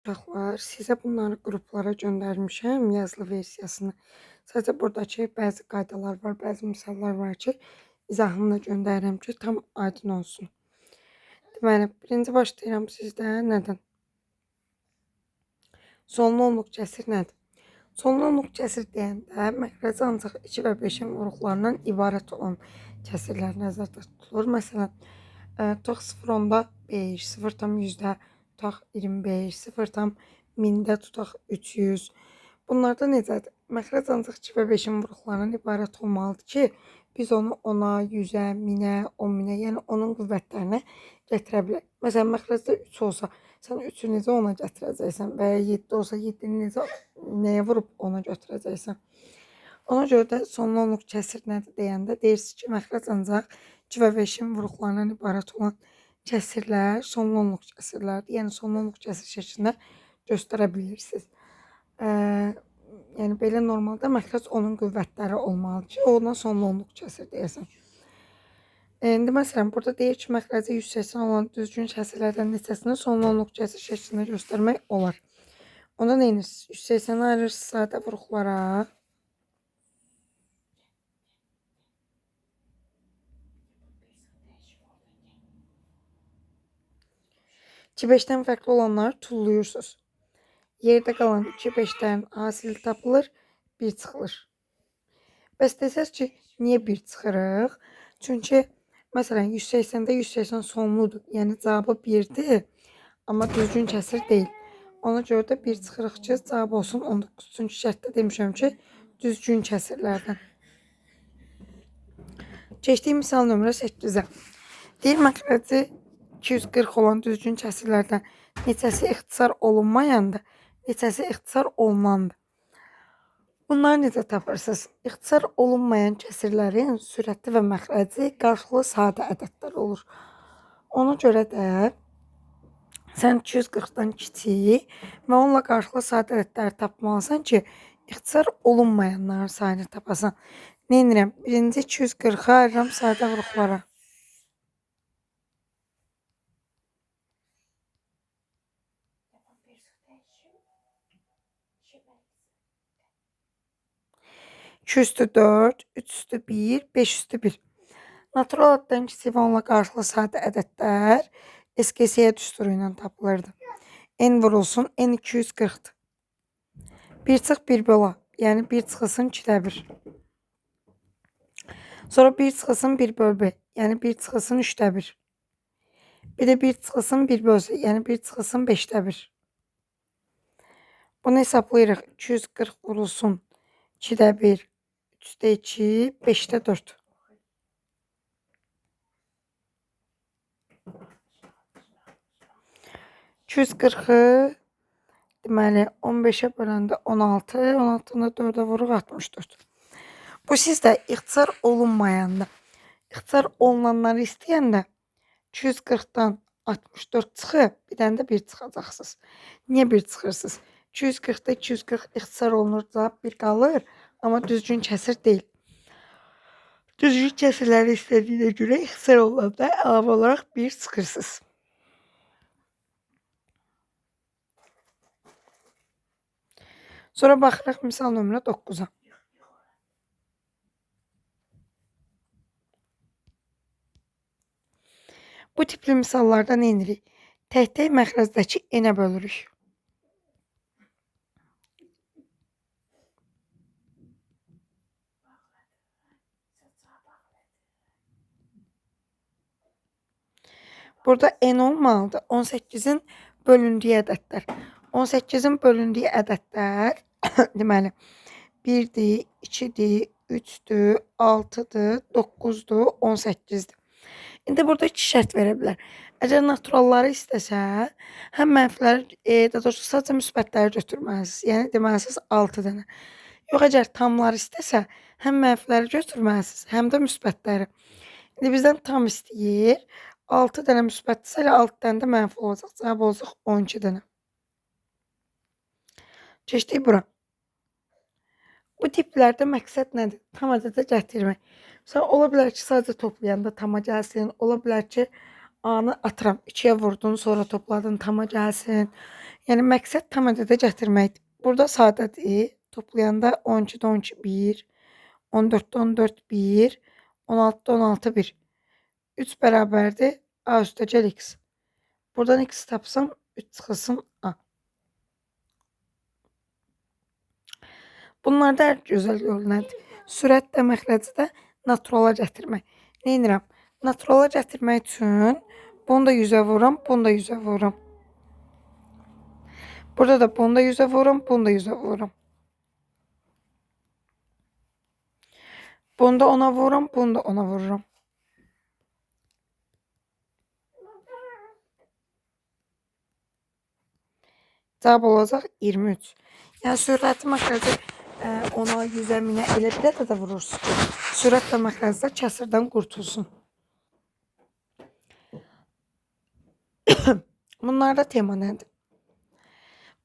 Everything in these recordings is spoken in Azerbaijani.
Uşaqlar, sizə bunları qruplara göndərmişəm, yazılı versiyasını. Sadəcə buradakı bəzi qaydalar var, bəzi misallar var ki, izahını da göndərirəm ki, tam aydın olsun. Deməli, birinci başlayıram sizdə nədən? Sonlu onluq cəsir nədir? Sonlu onluq cəsir deyəndə məxrəci ancaq 2 və 5-in vuruqlarından ibarət olan cəsirlər nəzərdə tutulur. Məsələn, tutaq 0,5, 0,100-də tutaq 25, 0,1000-də tutaq 300. Bunlarda necədir? Məxrəc ancaq 2 və 5-in vuruqlarından ibarət olmalıdır ki, biz onu 10-a, 100-ə, 1000-ə, 10.000-ə, yəni onun qüvvətlərinə gətirə bilək. Məsələn, məxrəcdə 3 olsa, sən 3-ü necə 10-a gətirəcəksən və ya 7 olsa 7-ni necə nəyə vurub 10-a götürəcəksən? Ona görə də sonlu onluq kəsir nədir deyəndə deyirsiniz ki, məxrəc ancaq 2 və 5-in vuruqlarından ibarət olan kəsirlər sonlu onluq kəsirlərdir. Yəni sonlu onluq kəsir şəklində göstərə bilirsiniz. Yəni belə normalda məxrəc onun qüvvətləri olmalıdır ki, ona sonlu onluq kəsir deyəsən. İndi məsələn, burada deyir ki, məxrəci 180 olan düzgün kəsirlərdən neçəsini sonlu onluq kəsir şəklində göstərmək olar. Onda nə edirsiniz? 180-i ayırırsınız sadə vuruqlara. İki 5-dən fərqli olanları tulluyursunuz. Yerdə qalan 2 5-dən hasili tapılır, 1 çıxılır. Bəs desəz ki, niyə 1 çıxırıq? Çünki məsələn 180-də 180 sonludur. Yəni cavabı 1-dir, amma düzgün kəsir deyil. Ona görə də 1 çıxırıq ki, cavab olsun 19. Çünki şərtdə demişəm ki, düzgün kəsirlərdən. Keçdiyim misal nömrə 8-ə. Deyir məxrəci 240 olan düzgün kəsirlərdən neçəsi ixtisar olunmayandır, neçəsi ixtisar olunandır. Bunları necə tapırsınız? İxtisar olunmayan kəsirlərin sürəti və məxrəci qarşılıqlı sadə ədədlər olur. Ona görə də sən 240-dan kiçik və onunla qarşılıqlı sadə ədədləri tapmalısan ki, ixtisar olunmayanların sayını tapasan. Nə edirəm? Birinci 240-a ayırıram sadə vuruqlara. İki üstü 4, 3 üstü 1, 5 üstü 1. Natural addan kiçik və onunla qarşılıqlı sadə ədədlər SKS düsturu ilə tapılırdı. N vurulsun, N 240'dır. 1 çıx 1 bölə, yəni 1 çıxılsın 2-də 1. Sonra 1 çıxılsın 1 böl 5, yəni 1 çıxılsın 3-də 1. Bir də 1 çıxılsın 1 bölsə, yəni 1 çıxılsın 5-də 1. Bunu hesablayırıq. 240 vurulsun 2-də 1, 3-də 2, 5-də 4. ...240'ı deməli 15'ə böləndə 16, 16-nı 4'ə vuruq 64. Bu sizdə ixtisar olunmayanda, ixtisar olunanları istəyəndə 240'dan 64 çıxıb, bir dənə də 1 çıxacaqsınız. Niyə 1 çıxırsınız? 240'da 240 ixtisar olunur, cavab 1 qalır, amma düzgün kəsir deyil. Düzgün kəsirləri istədiyinə görə ixtisar olunanda əlavə olaraq 1 çıxırsınız. Sonra baxırıq misal nömrə 9-a. Bu tipli misallarda nə edirik? Tək-tək məxrəzdəki n-ə bölürük. Burada n olmalıdır. 18'in bölündüyü ədədlər. 18'in bölündüyü ədədlər deməli 1-dir, 2-dir, 3-dür, 6-dır, 9-dur, 18-dir. İndi burada 2 şərt verə bilər. Əgər naturalları istəsə, həm mənfiləri, daha doğrusu sadəcə müsbətləri götürməlisiniz. Yəni deməlisiniz 6 dənə. Yox, əgər tamları istəsə, həm mənfiləri götürməlisiniz, həm də müsbətləri. İndi bizdən tam istəyir. 6 dənə müsbətdirsə, elə 6 dənə də mənfi olacaq. Cavab olacaq 12 dənə. Keçdik bura. Bu tiplərdə məqsəd nədir? Tam ədədə gətirmək. Məsələn, ola bilər ki, sadəcə toplayanda tama gəlsin. Ola bilər ki, A-nı atıram, 2-yə vurdun, sonra topladın, tama gəlsin. Yəni məqsəd tam ədədə gətirməkdir. Burada sadədir. Toplayanda 12-də 12 1, 14-də 14 1, 16-da 16 1. 3 bərabərdir A üstəgəl X. Buradan X tapsam 3 çıxılsın A. Bunlarda ən gözəl yol nədir? Sürətlə məxrəci də naturala gətirmək. Nə edirəm? Naturala gətirmək üçün bunu da 100-ə vururam, bunu da 100-ə vururam. Burada da bunu da 100'e vururum, bunu da 100'e vururum. Bunu da 10'a vururum, bunu da 10'a vururum. Cevap olacaq 23. Yəni sürəti məxrəci 10'a, 100'ə, 1000'ə elə bir də vurursun ki, sürətlə məxrəcdə kəsirdən qurtulsun. Bunlarda tema nədir?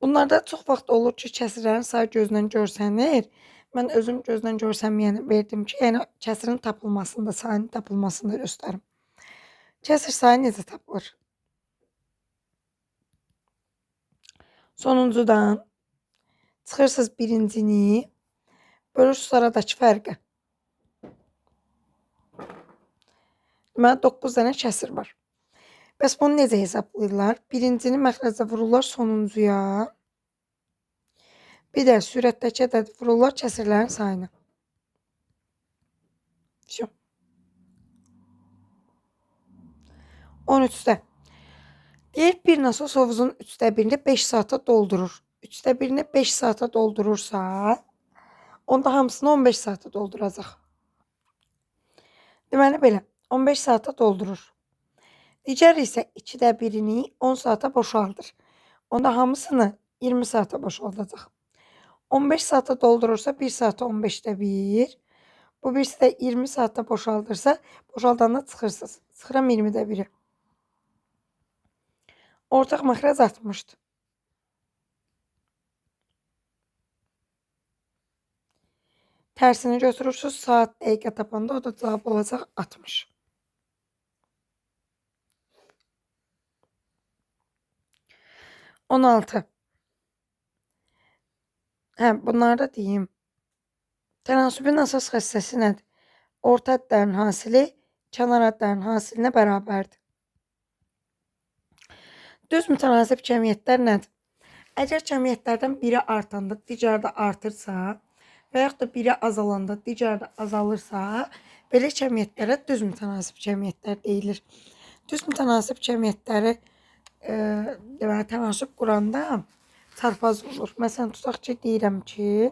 Bunlarda çox vaxt olur ki, kəsirlərin sayı gözdən görsənir. Mən özüm gözdən görsənməyəni verdim ki, yəni kəsirin tapılmasında, sayının tapılmasında göstərim. Kəsir sayı necə tapılır? Sonuncudan çıxırsınız birincini, bölürsünüz aradakı fərqi. Deməli 9 dənə kəsir var. Bəs bunu necə hesablayırlar? Birincini məxrəcə vururlar sonuncuya. Bir də sürətdəki ədəd vururlar kəsirlərin sayına. Şu. 13'də. Deyir bir nasos hovuzun 3'də birini 5 saata doldurur. 3'də birini 5 saata doldurursa, onda hamısını 15 saata dolduracaq. Deməli belə, 15 saata doldurur. Digər isə 2'də birini 10 saata boşaldır. Onda hamısını 20 saata boşaldacaq. 15 saata doldurursa 1 saata 15'də 1. Bu birisi də 20 saata boşaldırsa, boşaldanda çıxırsınız. Çıxıram 20'də 1'i. Ortaq məxrəc 60'dır. Tərsini götürürsünüz, saat, dəqiqə tapanda o da cavab olacaq 60. On altı. Bunları da deyim. Tənasübün əsas xəstəsi nədir? Orta ədlərin hasili kənar ədlərin hasilinə bərabərdir. Düz mütənasib cəmiyyətlər nədir? Əgər cəmiyyətlərdən biri artanda digəri də artırsa və yaxud da biri azalanda digəri də azalırsa, belə cəmiyyətlərə düz mütənasib cəmiyyətlər deyilir. Düz mütənasib cəmiyyətləri deməli tənasüb quranda çarpaz olur. Məsələn, tutaq ki, deyirəm ki,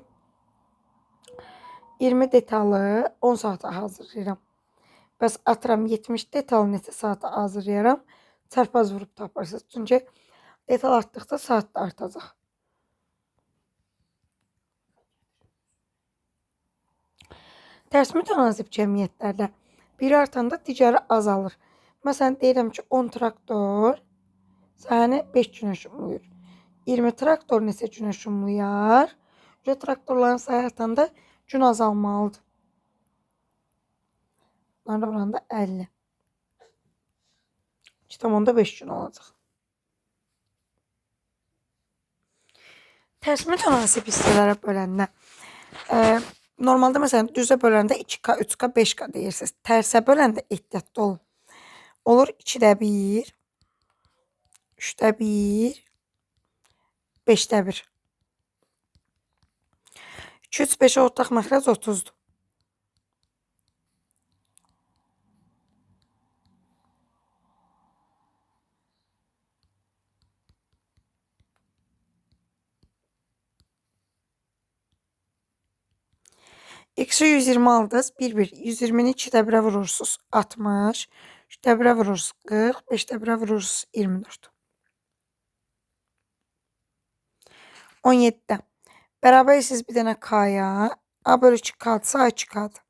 20 detalı 10 saata hazırlayıram. Bəs atıram 70 detalı neçə saata hazırlayaram? Çarpaz vurub tapırsınız. Çünki detal artdıqca saat da artacaq. Tərs mütənasib cəmiyyətlərdə biri artanda digəri azalır. Məsələn, deyirəm ki, 10 traktor səni 5 günə şumlayır. 20 traktor neçə günə şumlayar? Traktorların sayı artanda gün azalmalıdır. Bunlar da buranda 50. Tamamda 5 gün olacaq. Tərs mütənasib hissələrə böləndə normalda məsələn düzə böləndə 2K, 3K, 5K deyirsiniz. Tərsə böləndə ehtiyatlı olun. Olur 2'də 1, 3'də 1, 5'də 1. 2, 3, 5'ə ortaq məxrəc 30'dur. X'i 120 aldınız. 1, 1. 120'ni 2'də 1'ə vurursunuz. 60. 3'də 1'ə vurursunuz. 40. 5'də 1'ə vurursunuz. 24. 17'də. Bərabərsiniz bir dənə K'ya. A bölü 2 K'dırsa A 2 K'dır.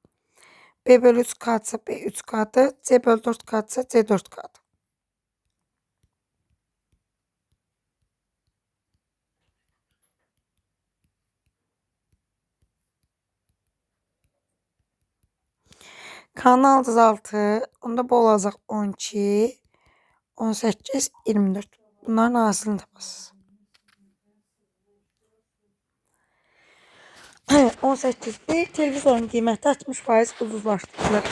B bölü 3 K'dırsa B 3 K'dır. C bölü 4 K'dırsa C 4 K'dır. K'nın aldınız 6. Onda bu olacaq 12, 18, 24. Bunların hasilini tapasınız. 18-dir. Televizorun qiyməti 60% ucuzlaşdırılır.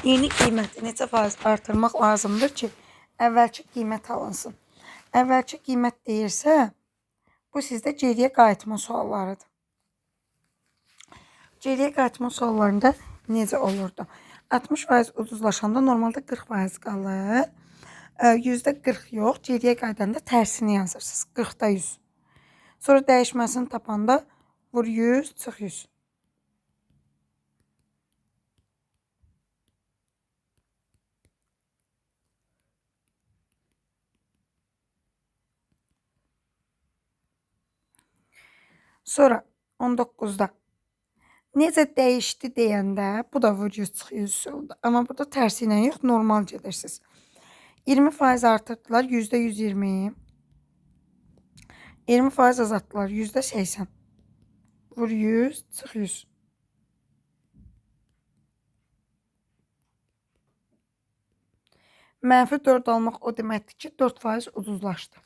Yeni qiyməti neçə faiz artırmaq lazımdır ki, əvvəlki qiymət alınsın? Əvvəlki qiymət deyirsə, bu sizdə geriyə qayıtma suallarıdır. Geriyə qayıtma suallarında necə olurdu? 60% ucuzlaşanda normalda 40% qalır. %40 yox, geriyə qayıdanda tərsini yazırsınız. 40-da 100. Sonra dəyişməsini tapanda vur 100, çıx 100. Sonra 19-da necə dəyişdi deyəndə bu da vur 100, çıx 100 oldu. Amma burada tərsi ilə yox, normal gedirsiniz. 20% artırdılar, %120. 20% azaltdılar, %80. Vur 100, çıx 100. Mənfi 4 almaq o deməkdir ki, 4% ucuzlaşdı.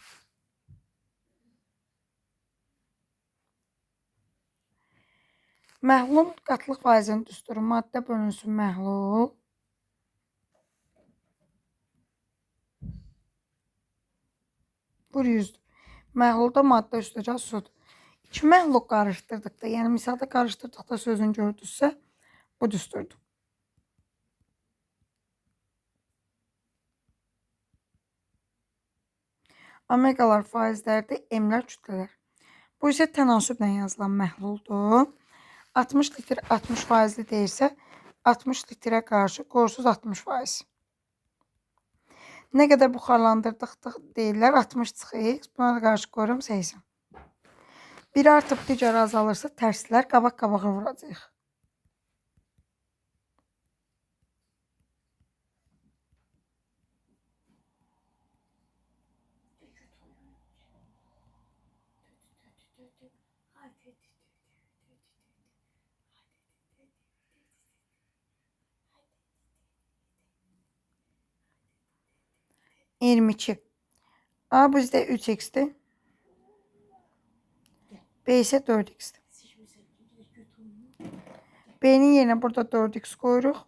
Məhlulun qatlıq faizinin düsturu maddə bölünsün məhlul. Vur 100. Məhlulda maddə üstəcə sudur. İki məhlul qarışdırdıqda, yəni misalda qarışdırdıqda sözün gördünüzsə, bu düsturdur. Omeqalar faizlərdir, emlər kütlələr. Bu isə tənasüblə yazılan məhluldur. 60 litr 60%li deyirsə, 60 litrə qarşı qorsuz 60%. Nə qədər buxarlandırdıq deyirlər, 60 çıxır. Buna qarşı qoyuram 80. Biri artıb digəri azalırsa, tərslər qabaq-qabağa vuracaq. A bizdə 3x-dir. B isə 4x-dir. B'nin yerinə burada 4x qoyuruq.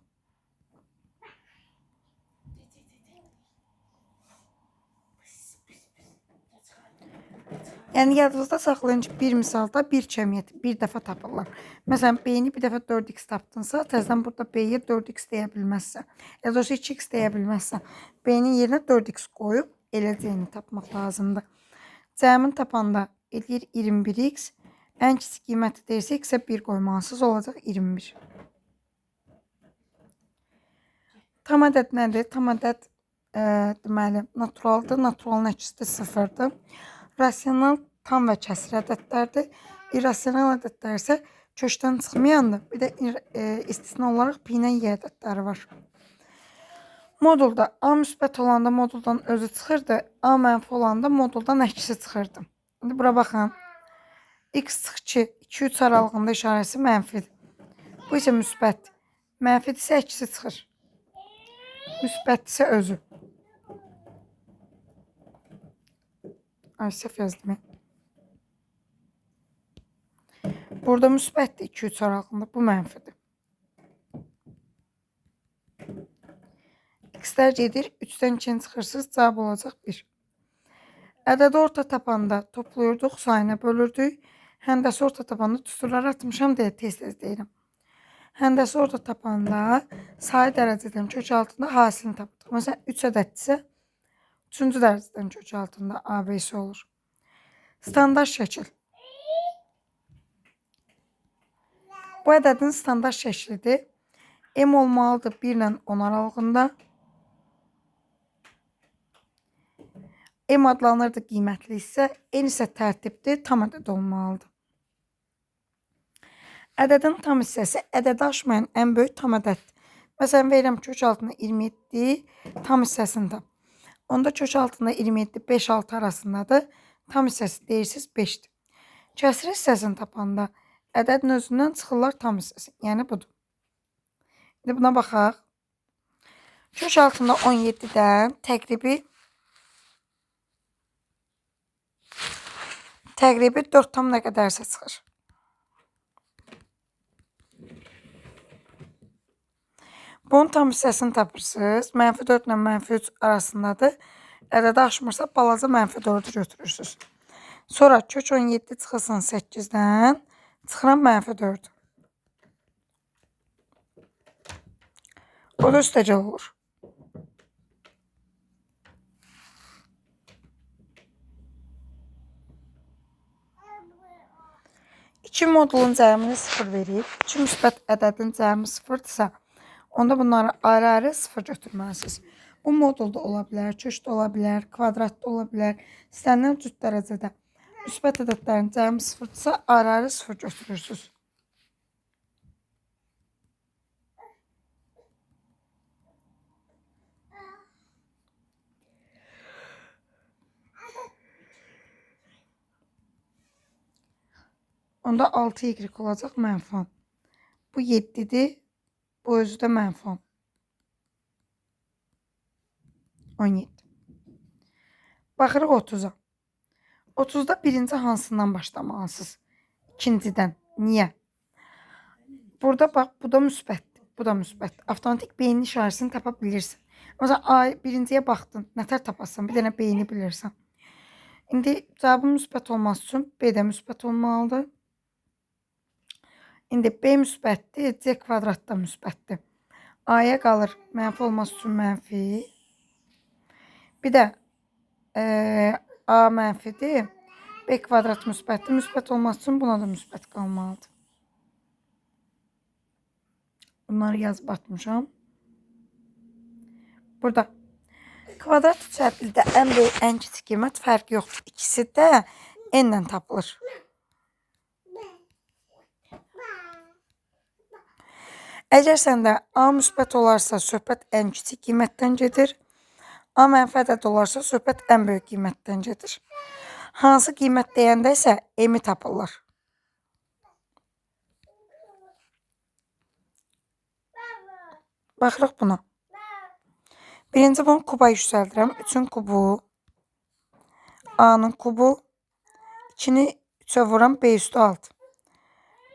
Yəni yadınızda saxlayın ki, bir misalda bir cəmiyyət bir dəfə tapırlar. Məsələn, B-ni bir dəfə 4x tapdınsa, təzədən burada B-yə 4x deyə bilməzsə, ya da 2x deyə bilməzsə, B-nin yerinə 4x qoyub eləcəyini tapmaq lazımdır. Cəmin tapanda eləyir 21x, ən kiçik qiyməti deyirsə, x-ə 1 qoymalısınız, olacaq 21. Tam ədəd nədir? Tam ədəd deməli, naturaldır. Naturalın əksisi 0-dır. Rasional tam və kəsir ədədlərdir. İrrasional ədədlər isə kökdən çıxmayandır. Bir də istisna olaraq pi ilə y ədədləri var. Modulda A müsbət olanda moduldan özü çıxırdı. A mənfi olanda moduldan əksi çıxırdı. İndi bura baxın. X çıx 2, 2-3 aralığında işarəsi mənfidir. Bu isə müsbət. Mənfidirsə əksi çıxır. Müsbətdirsə özü. Ay, səhv yazdım. Burada müsbətdir 2-3 aralığında. Bu mənfidir. X-lər gedir. 3-dən 2-ni çıxırsınız. Cavab olacaq 1. Ədədi orta tapanda toplayırdıq, sayına bölürdük. Həndəsi orta tapanda düsturları atmışam deyə tez-tez deyirəm. Həndəsi orta tapanda sayı dərəcədən kök altında hasilini tapdıq. Məsələn, 3 ədəddirsə, 3-cü dərəcədən kök altında ABC olur. Standart şəkil. Bu ədədin standart şəklidir. M olmalıdır 1 ilə 10 aralığında. M adlanırdı qiymətli isə, N isə tərtibdir, tam ədəd olmalıdır. Ədədin tam hissəsi ədədi aşmayan ən böyük tam ədəddir. Məsələn, verirəm kök altında 27, tam hissəsini tap. Onda kök altında 27, 5-6 arasındadır. Tam hissəsi deyirsiniz 5-dir. Kəsri hissəsini tapanda ədədin özündən çıxırlar tam hissəsi. Yəni budur. İndi buna baxaq. Kök altında 17-dən təqribi 4 tam nə qədərsə çıxır. Bunun tam hissəsini tapırsınız. -4 ilə -3 arasındadır. Ədədi aşmırsa balaca -4'ü götürürsünüz. Sonra kök 17 çıxılsın 8-dən. Çıxıram -4. O da üstəcə olur. İki modulun cəmini 0 verib. 2 müsbət ədədin cəmi 0-dırsa, onda bunları ayrı-ayrı 0 götürməlisiniz. Bu modulda ola bilər, kökdə ola bilər, kvadratda ola bilər. İstənilən cüt dərəcədə müsbət ədədlərin cəmi 0-dırsa, ayrı-ayrı 0 götürürsünüz. Onda 6y olacaq -10. Bu 7'dir. Bu özü də -10. 17. Baxırıq 30'a. 30'da birinci hansından başlamalısınız? İkincidən. Niyə? Burada bax, bu da müsbətdir. Bu da müsbət. Avtomatik beynin işarəsini tapa bilirsən. Məsələn, birinciyə baxdın, nətər tapasan, bir dənə beyni bilirsən. İndi cavabın müsbət olması üçün B də müsbət olmalıdır. İndi B müsbətdir, C kvadrat da müsbətdir. A'ya qalır mənfi olması üçün mənfi. Bir də A mənfidir. B kvadrat müsbətdir. Müsbət olması üçün buna da müsbət qalmalıdır. Bunları yazıb atmışam. Burada kvadrat üçədlidə ən böyük, ən kiçik qiymət fərqi yoxdur. İkisi də n ilə tapılır. Əgər səndə A müsbət olarsa, söhbət ən kiçik qiymətdən gedir. A mənfi ədəd olarsa, söhbət ən böyük qiymətdən gedir. Hansı qiymət deyəndə isə m-i tapırlar. Baxırıq buna. Birinci bunu kuba yüksəldirəm. 3'ün kubu, A'nın kubu, 2'ni 3'ə vuram, B üstü 6.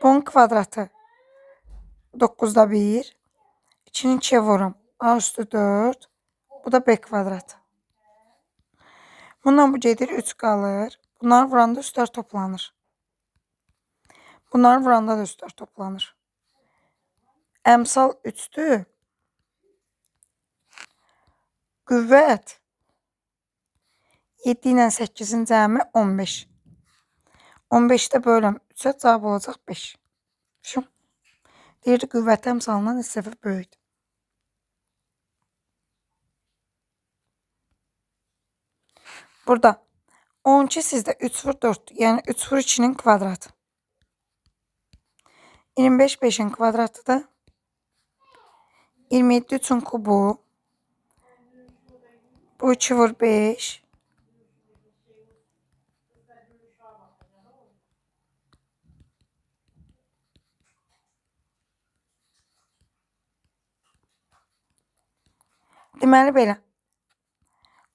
Bunun kvadratı 9'da 1. 2'ni 2'yə vuram, A üstü 4. Bu da B kvadratı. Bundan bu gedir, 3 qalır. Bunları vuranda üstlər toplanır. Bunları vuranda da üstlər toplanır. Əmsal 3'dür. Qüvvət 7 ilə 8'in cəmi 15. 15'də bölürəm 3'ə, cavab olacaq 5. Şu. Deyirdi qüvvət əmsalından 3 səfər böyükdür. Burada 12 sizdə 3 vur 4, yəni 3 vur 2'nin kvadratı. 25 5'in kvadratıdır. 27 3'ün kubu. Bu 2 vur 5. Deməli belə.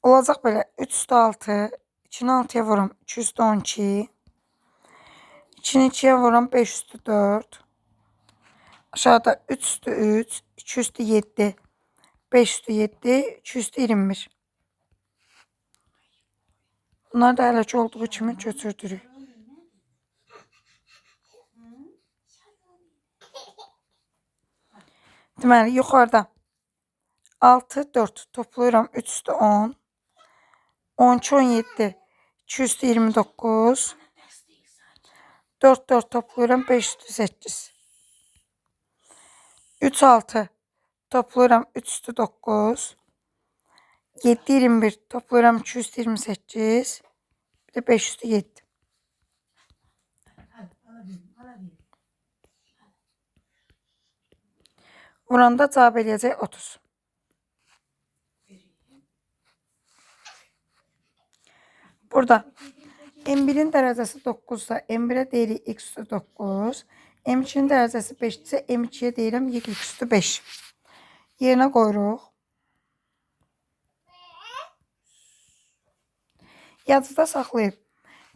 Olacaq belə. 3 üstü 6. 2'ni 6'ya vuram. 2 üstü 12. 2'ni 2'ye vuram. 5 üstü 4. Aşağıda 3 üstü 3. 2 üstü 7. 5 üstü 7. 2 üstü 21. Bunlar da hələ ki olduğu kimi götürdürük. Deməli, yuxarıda 6 4 toplayıram, 3 üstü 10. 12 17. 2 üstü 29. 4 4 toplayıram, 5 üstü 8. 3 6 toplayıram, 3 üstü 9. 7 21 toplayıram, 2 üstü 28. Bir de 5 üstü 7. Vuranda cavab eləyəcək 30. Burada M1'in dərəcəsi 9'sa M1'ə deyirik x üstü 9. M2'nin dərəcəsi 5'dirsə M2'yə deyirəm y üstü 5. Yerinə qoyuruq. Yazıda saxlayıb.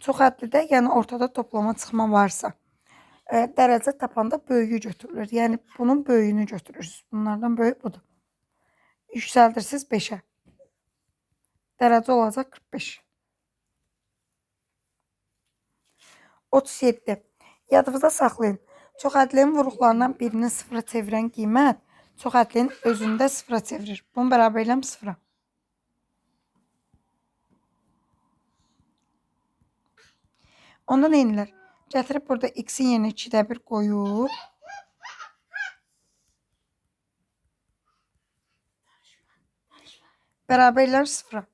Çoxhədlidə, yəni ortada toplama çıxma varsa, Dərəcə tapanda böyüyü götürülür. Yəni bunun böyüyünü götürürsünüz. Bunlardan böyük budur. Yüksəldirsiniz 5-ə. Dərəcə olacaq 45. 37. Yadınızda saxlayın. Çoxhədlinin vuruqlarından birini sıfıra çevirən qiymət çoxhədlinin özünü də sıfıra çevirir. Bunu bərabərləm sıfıra. Onda nə edilir? Gətirib burada x-in yerinə 2-də 1 qoyub bərabərlər sıfıra.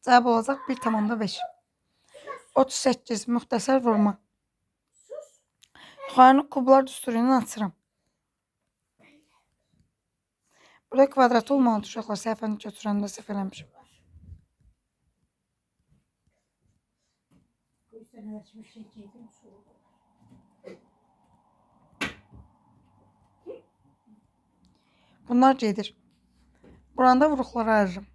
Cavab olacaq 1,5. 38. Müxtəsər vurma. Yuxarını kublar düsturu ilə açıram. Burada kvadrat olmalıdır uşaqlar. Səhvəni götürəndə səhv eləmişim. Bunlar gedir. Buranda vuruqları ayırırım.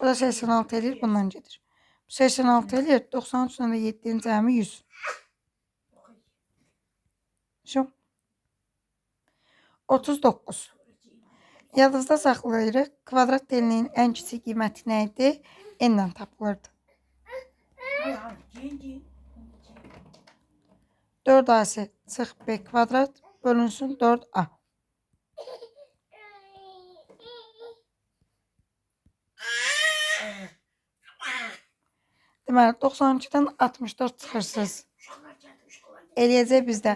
Bu da 86 edir, bundan gedir. 86 edir, 93,7'nin cəmi 100. Şu. 39. Yadınızda saxlayırıq. Kvadrat telinin ən kiçik qiyməti nə idi? N-lə tapılırdı. 4AC çıx B kvadrat bölünsün 4A. Deməli 92-dən 64 çıxırsınız. Eləyəcək bizdə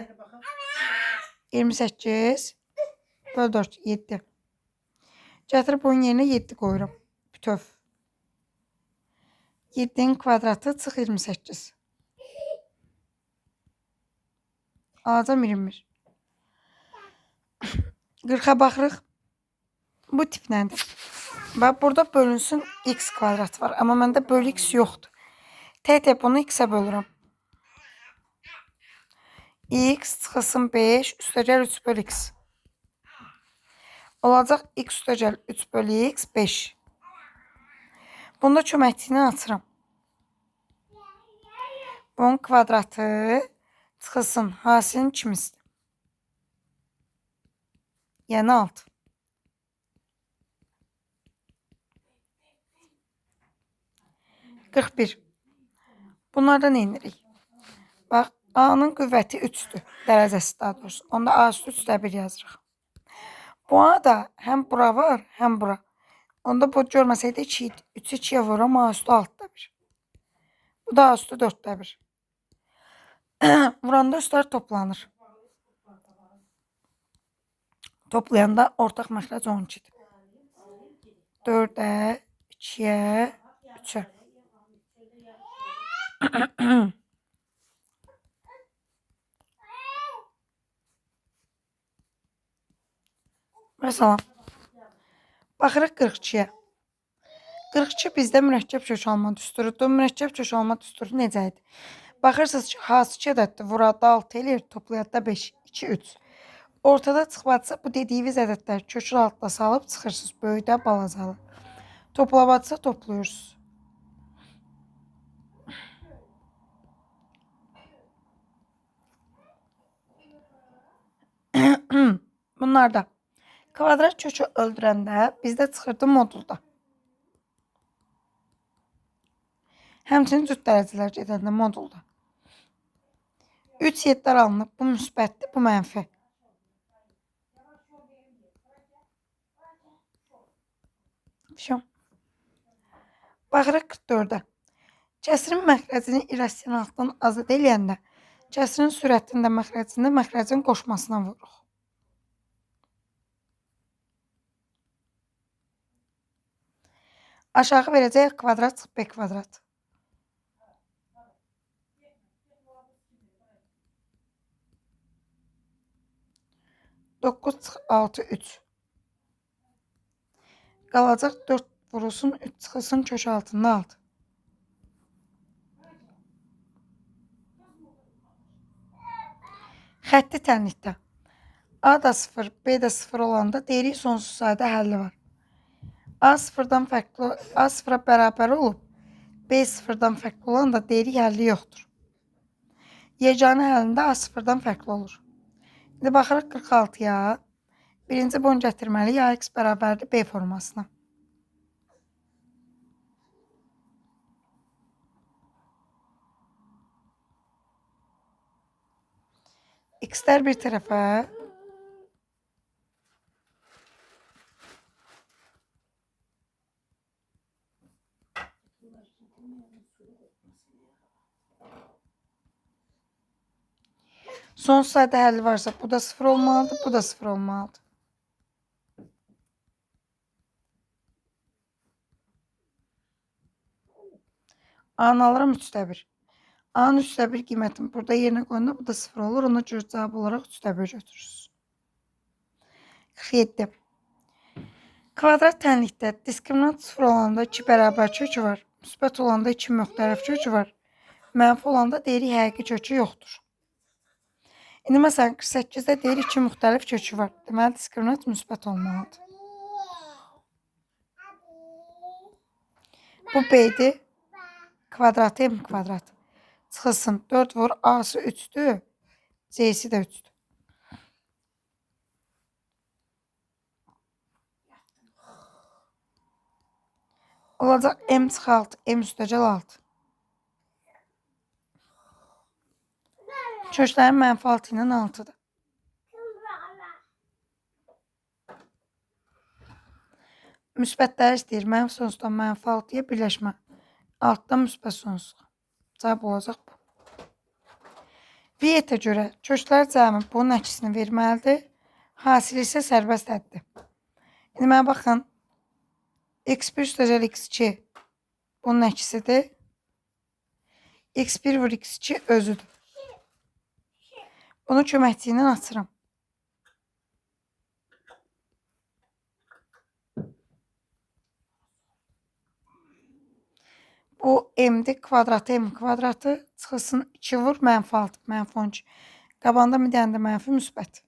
28 böl 4 7. Gətirib bunun yerinə 7 qoyuram. Bütöv. 7-nin kvadratı çıx 28. Alacam 21. 40-a baxırıq. Bu tip nədir? Bax, burada bölünsün x kvadrat var. Amma məndə bölü x yoxdur. Tək bunu x-ə bölürəm. X çıxılsın 5 üstəgəl 3 böl x. Olacaq x üstəgəl 3 böl x 5. Bunda köməkçiyini açıram. Bunun kvadratı çıxılsın hasilin kimisidir. Yəni 6. Bunlardan nə edirik? Bax, A-nın qüvvəti 3-dür. Dərəcəsi daha doğrusu. Onda A üstü 3-də 1 yazırıq. Bu A da həm bura var, həm bura. Onda bu görməsəydə 2 idi. 3-ü 2-yə vururam, A üstü 6-da 1. Bu da A üstü 4-də 1. Vuranda üstlər toplanır. Toplayanda ortaq məxrəc 12-dir. 4-ə, 2-yə, 3-ə. Məsələn, baxırıq 42-yə. 42 bizdə mürəkkəb kökalma düsturudur. Mürəkkəb kökalma düsturu necə idi? Baxırsınız ki, hansı 2 ədəddir? Vurada 6 eləyir, toplayanda 5, 2, 3. Ortada çıxmadsa bu dediyiniz ədədlər kökün altına salıb çıxırsınız. Böyükdə balacalı. Toplamadsa toplayırsınız. Bunlarda kvadrat kökü öldürəndə bizdə çıxırdı modulda. Həmçinin cüt dərəcələr gedəndə modulda. 3 7-lər alınıb. Bu müsbətdir, bu mənfi. Baxırıq 44-ə. Kəsrin məxrəcini irrasionallıqdan azad eləyəndə kəsrin sürətində məxrəcin qoşmasına vururuq. Aşağı verəcək kvadrat çıx B kvadrat. Dokuz çıx 6 3. Qalacaq 4 vurulsun 3 çıxılsın kök altında 6. Xətti tənlikdə A da 0, B də 0 olanda deyirik sonsuz sayda həlli var. A sıfırdan fərqli, A sıfıra bərabər olub, B sıfırdan fərqli olanda deyirik həlli yoxdur. Yeganə həlində A sıfırdan fərqli olur. İndi baxırıq 46-ya. Birinci bunu gətirməliyik AX bərabərdir B formasına. X'lər bir tərəfə, sonsuz sayda həlli varsa bu da 0 olmalıdır, bu da 0 olmalıdır. A'nı alıram 3/1. A'nın 3/1 qiymətini burada yerinə qoyanda bu da 0 olur. Ona görə cavab olaraq 3/1 götürürüz. 47. Kvadrat tənlikdə diskriminant 0 olanda 2 bərabər kökü var. Müsbət olanda 2 müxtəlif kökü var. Mənfi olanda deyirik həqiqi kökü yoxdur. İndi məsələn 48-də deyirik 2 müxtəlif kökü var. Deməli diskriminant müsbət olmalıdır. Bu B'dir. Kvadratı M kvadrat. Çıxılsın 4 vur A'sı 3'dür. C'si də 3'dür. Olacaq M çıxalt, M üstəgəl 6. Köklərin mənfi 6 ilə 6'dır. Müsbətləri istəyir. Mənfi sonsuzdan mənfi 6'ya birləşmə. 6'dan müsbət sonsuza. Cavab olacaq bu. Viyetə görə köklər cəmi bunun əkisini verməlidir. Hasili isə sərbəst həddir. İndi mənə baxın. X1 üstəgəl X2 bunun əkisidir. X1 vur X2 özüdür. Bunu köməkçi ilə açıram. Bu M'dir, kvadratı M kvadratı. Çıxılsın 2 vur mənfi 6, mənfi 12. Qabanda bir dənə də mənfi müsbət.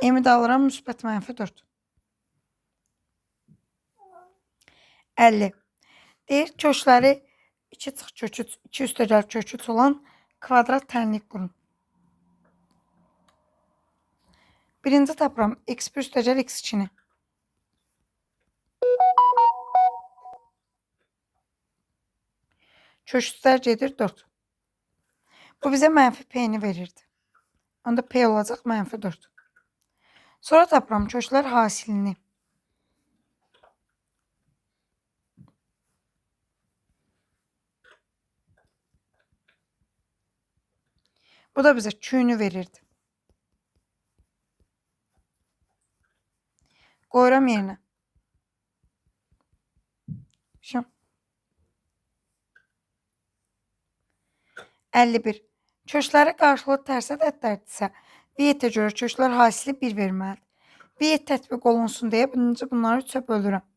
M'i də alıram müsbət mənfi 4. 50. Deyir kökləri 2 çıx kökü, 2 üstəgəl kökü olan kvadrat tənlik qurun. Birinci tapıram X1 üstəgəl X2-ni. Köşkülər gedir 4. Bu bizə mənfi P'ni verirdi. Onda P olacaq mənfi 4. Sonra tapıram köşklər hasilini. Bu da bizə Q'nü verirdi. Qoyuram yerinə. Şu. 51. Köşkləri qarşılıqlı tərsə ədədlərdirsə, viyetə görə köşklər hasili 1 verməlidir. Viyet tətbiq olunsun deyə birinci bunları 3'ə bölürəm.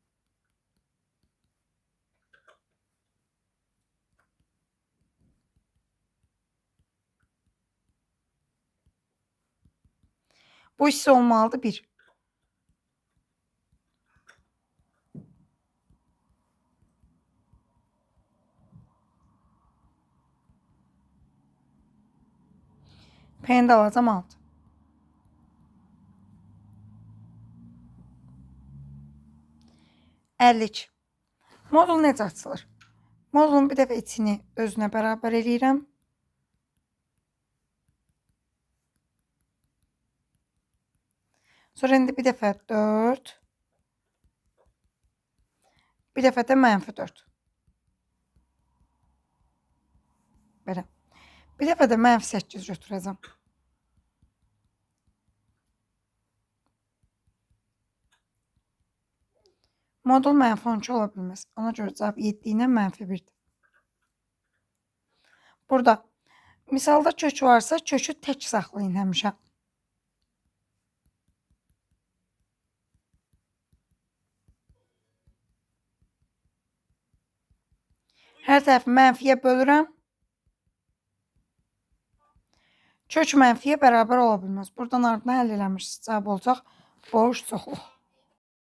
Bu isə olmalıdır 1. P'ni də alacam 6. Modul necə açılır? Modulun bir dəfə içini özünə bərabər eləyirəm. Sonra indi bir dəfə 4. Bir dəfə də mənfi 4. Belə. Bir dəfə də mənfi 8 götürəcəm. Modul mənfi 12 ola bilməz. Ona görə cavab 7 ilə mənfi 1'dir. Burada misalda kök varsa kökü tək saxlayın həmişə. Hər tərəfi mənfiyə bölürəm. Kök mənfiyə bərabər ola bilməz. Buradan ardına həll eləmişsiniz. Cavab olacaq boş çoxluq.